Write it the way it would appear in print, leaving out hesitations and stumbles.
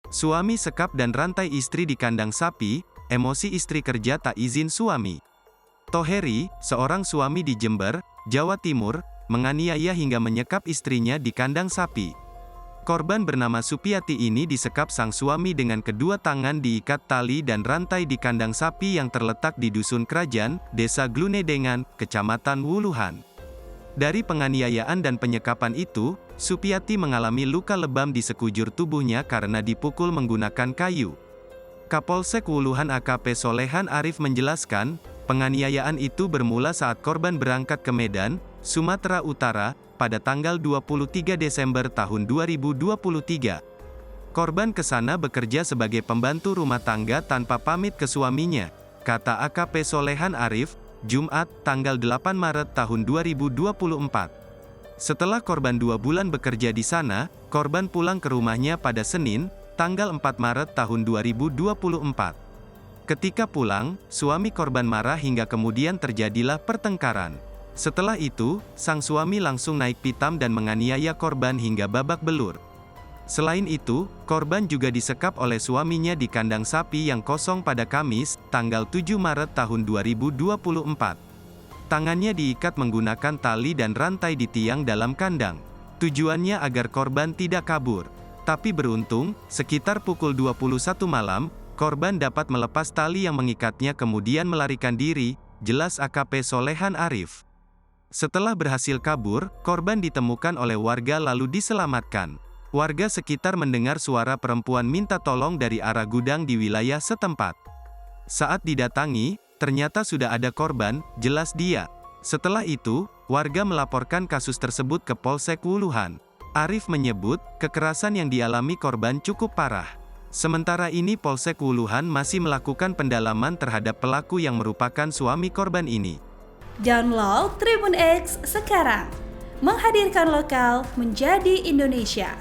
Suami sekap dan rantai istri di kandang sapi, emosi istri kerja tak izin suami. Toheri, seorang suami di Jember, Jawa Timur, menganiaya hingga menyekap istrinya di kandang sapi. Korban bernama Supiati ini disekap sang suami dengan kedua tangan diikat tali dan rantai di kandang sapi yang terletak di Dusun Kerajaan, Desa Glunedengan, Kecamatan Wuluhan. Dari penganiayaan dan penyekapan itu, Supiati mengalami luka lebam di sekujur tubuhnya karena dipukul menggunakan kayu. Kapolsek Wuluhan AKP Solehan Arif menjelaskan, penganiayaan itu bermula saat korban berangkat ke Medan, Sumatera Utara, pada tanggal 23 Desember tahun 2023. Korban ke sana bekerja sebagai pembantu rumah tangga tanpa pamit ke suaminya, kata AKP Solehan Arif, Jumat, tanggal 8 Maret tahun 2024. Setelah korban 2 bulan bekerja di sana, korban pulang ke rumahnya pada Senin, tanggal 4 Maret tahun 2024. Ketika pulang, suami korban marah hingga kemudian terjadilah pertengkaran. Setelah itu, sang suami langsung naik pitam dan menganiaya korban hingga babak belur. Selain itu, korban juga disekap oleh suaminya di kandang sapi yang kosong pada Kamis, tanggal 7 Maret tahun 2024. Tangannya diikat menggunakan tali dan rantai di tiang dalam kandang. Tujuannya agar korban tidak kabur. Tapi beruntung, sekitar pukul 21 malam, korban dapat melepas tali yang mengikatnya kemudian melarikan diri, jelas AKP Solehan Arif. Setelah berhasil kabur, korban ditemukan oleh warga lalu diselamatkan. Warga sekitar mendengar suara perempuan minta tolong dari arah gudang di wilayah setempat. Saat didatangi, ternyata sudah ada korban, jelas dia. Setelah itu, warga melaporkan kasus tersebut ke Polsek Wuluhan. Arif menyebut, kekerasan yang dialami korban cukup parah. Sementara ini Polsek Wuluhan masih melakukan pendalaman terhadap pelaku yang merupakan suami korban ini. Download Tribun X sekarang, menghadirkan lokal menjadi Indonesia.